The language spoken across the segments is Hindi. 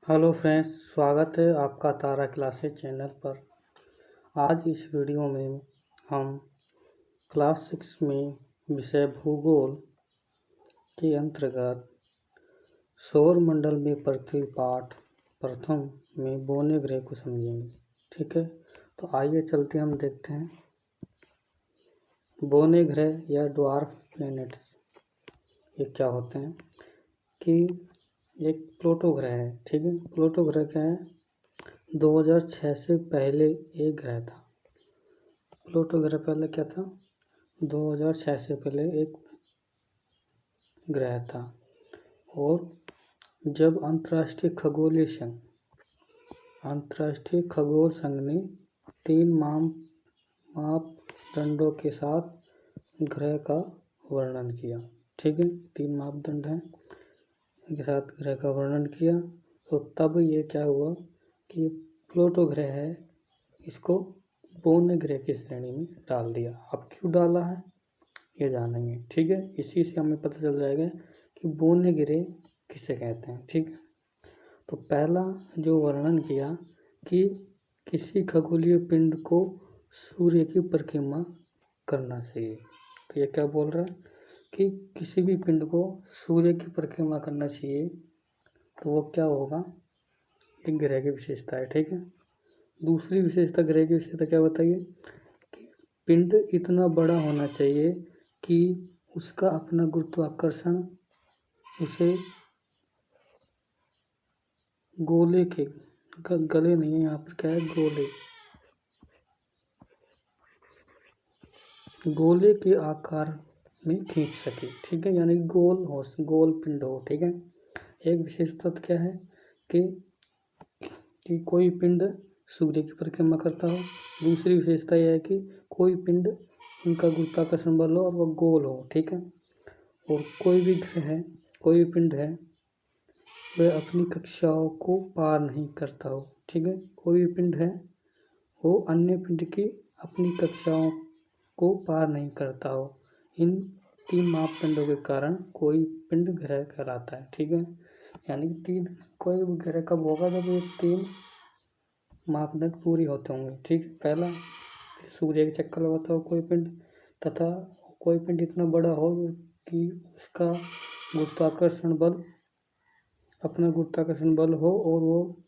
हेलो फ्रेंड्स, स्वागत है आपका तारा क्लासेस चैनल पर। आज इस वीडियो में हम क्लास 6 में विषय भूगोल के अंतर्गत सौर मंडल में पृथ्वी पाठ प्रथम में बौने ग्रह को समझेंगे। ठीक है, तो आइए चलते हम देखते हैं। बौने ग्रह या ड्वार्फ प्लैनेट्स ये क्या होते हैं कि एक प्लूटो ग्रह है। ठीक है, प्लूटो ग्रह क्या है, 2006 से पहले एक ग्रह था। प्लूटो ग्रह पहले क्या था, 2006 से पहले एक ग्रह था। और जब अंतर्राष्ट्रीय खगोल संघ ने 3 मापदंडों के साथ ग्रह का वर्णन किया। ठीक है, 3 मापदंड हैं के साथ ग्रह का वर्णन किया, तो तब ये क्या हुआ कि प्लूटो ग्रह है, इसको बौने ग्रह की श्रेणी में डाल दिया। अब क्यों डाला है ये जानेंगे। ठीक है, इसी से हमें पता चल जाएगा कि बौने ग्रह किसे कहते हैं। ठीक है, तो पहला जो वर्णन किया कि किसी खगोलीय पिंड को सूर्य की परिक्रमा करना चाहिए। तो ये क्या बोल रहा है कि किसी भी पिंड को सूर्य की परिक्रमा करना चाहिए, तो वो क्या होगा, एक ग्रह की विशेषता है। ठीक है, दूसरी विशेषता, ग्रह की विशेषता क्या बताइए कि पिंड इतना बड़ा होना चाहिए कि उसका अपना गुरुत्वाकर्षण उसे गोले के गले नहीं है, यहाँ पर क्या है, गोले के आकार में खींच सके। ठीक है, यानी गोल पिंड हो। ठीक है, एक विशेषता क्या है कि कोई पिंड सूर्य की परिक्रमा करता हो। दूसरी विशेषता यह है कि कोई पिंड, उनका गुरुत्वाकर्षण बल हो और वह गोल हो। ठीक है, और कोई भी ग्रह है, कोई भी पिंड है, वह अपनी कक्षाओं को पार नहीं करता हो। ठीक है, कोई भी पिंड है वो अन्य पिंड की अपनी कक्षाओं को पार नहीं करता हो। इन 3 मापदंडों के कारण कोई पिंड ग्रह कहलाता है। ठीक है, यानी कि कोई ग्रह कब होगा जब ये 3 मापदंड पूरी होते होंगे। ठीक, पहला सूर्य के चक्कर लगाता हो कोई पिंड, तथा कोई पिंड इतना बड़ा हो कि उसका अपना गुरुत्वाकर्षण बल हो और वो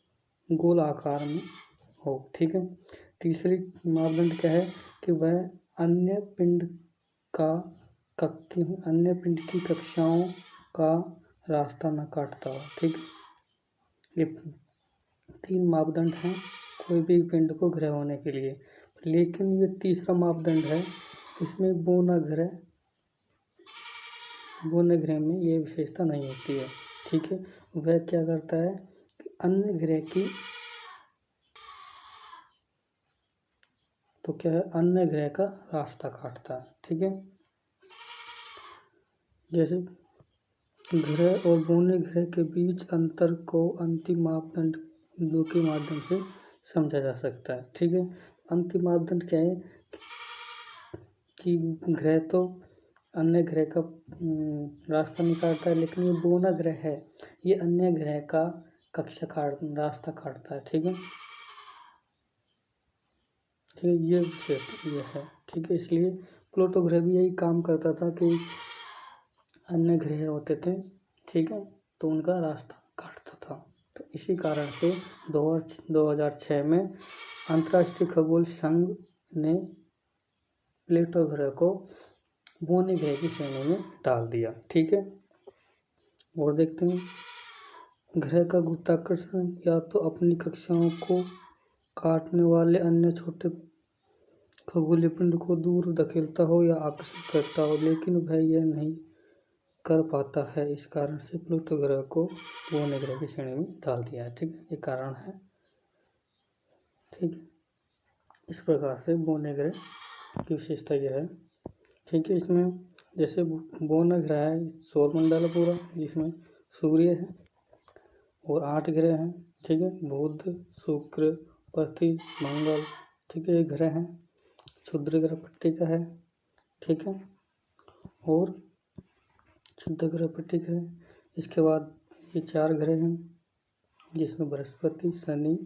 गोल आकार में हो। ठीक है, तीसरी मापदंड क्या है कि वह अन्य पिंड की कक्षाओं का रास्ता न काटता हो। ठीक, ये 3 मापदंड हैं कोई भी पिंड को ग्रह होने के लिए। लेकिन ये तीसरा मापदंड है, इसमें बौना ग्रह में ये विशेषता नहीं होती है। ठीक है, वह क्या करता है कि अन्य ग्रह की, तो क्या है, अन्य ग्रह का रास्ता काटता है। ठीक है, जैसे ग्रह और बौने ग्रह के बीच अंतर को अंतिम मापदंड दो के माध्यम से समझा जा सकता है। ठीक है, अंतिम मापदंड क्या है कि ग्रह तो अन्य ग्रह का रास्ता नहीं काटता है, लेकिन ये बौना ग्रह है, ये अन्य ग्रह का रास्ता काटता है। ठीक है, ये विशेष ये है। ठीक है, इसलिए प्लूटो ग्रह भी यही काम करता था कि अन्य ग्रह होते थे, ठीक है, तो उनका रास्ता काटता था। तो इसी कारण से 2006 में अंतर्राष्ट्रीय खगोल संघ ने प्लूटो ग्रह को बौने ग्रह की श्रेणी में डाल दिया। ठीक है, और देखते हैं, ग्रह का गुरुत्वाकर्षण या तो अपनी कक्षाओं को काटने वाले अन्य छोटे खगोलीय पिंड को दूर धकेलता हो या आकर्षित करता हो, लेकिन वह यह नहीं कर पाता है। इस कारण से प्लूटो ग्रह को बौने ग्रह की श्रेणी में डाल दिया है। ठीक है, ये कारण है। ठीक है, इस प्रकार से बौने ग्रह की विशेषता यह है। ठीक है, इसमें जैसे बौना ग्रह है, सौरमंडल है पूरा, जिसमें सूर्य है और 8 ग्रह हैं। ठीक है, बुध, शुक्र, पृथ्वी, मंगल, ठीक है, ये ग्रह हैं। क्षुद्र ग्रह पट्टिका है। ठीक है, और क्षुद्र ग्रह पट्टिका है। इसके बाद ये 4 ग्रह हैं, जिसमें बृहस्पति, शनि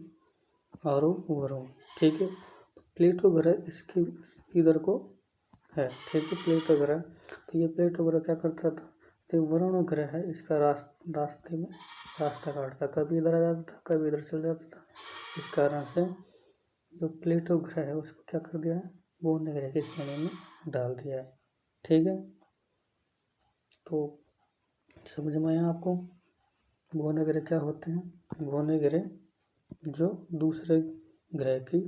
और वरुण। ठीक है, प्लेटो ग्रह इसके इधर को है। ठीक है, प्लेटो ग्रह, तो ये प्लेटो ग्रह क्या करता था, तो वरुण ग्रह है, इसका रास्ते में रास्ता काटता, कभी इधर आ जाता था, कभी इधर चल जाता था। इस कारण से जो प्लेटो ग्रह है उसको क्या कर दिया है, बौने ग्रह की श्रेणी में डाल दिया है। ठीक है, तो समझ में आया आपको। बौने ग्रह क्या होते हैं, बौने ग्रह जो दूसरे ग्रह की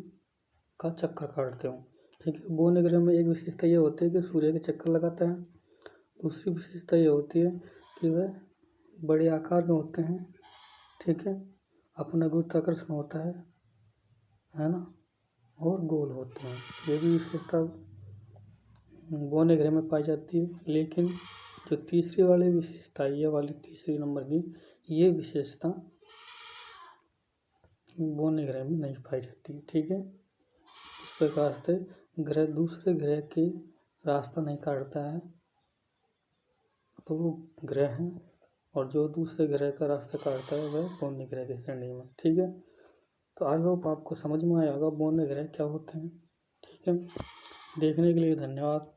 का चक्कर काटते हो। ठीक है, बौने ग्रह में एक विशेषता ये होती है कि सूर्य के चक्कर लगाता है। दूसरी विशेषता ये होती है कि वह बड़े आकार में होते हैं। ठीक है, अपना गुरुत्वाकर्षण होता है ना, और गोल होते हैं। ये भी विशेषता बौने ग्रह में पाई जाती है। लेकिन जो तीसरी वाली विशेषता, ये वाली तीसरी नंबर की ये विशेषता बौने ग्रह में नहीं पाई जाती। ठीक है, इस प्रकार से ग्रह दूसरे ग्रह के रास्ता नहीं काटता है तो वो ग्रह है, और जो दूसरे ग्रह का रास्ता काटता है वह बौने ग्रह की श्रेणी में। ठीक है, तो आई होप आपको समझ में आया होगा बौने ग्रह क्या होते हैं। ठीक है, देखने के लिए धन्यवाद।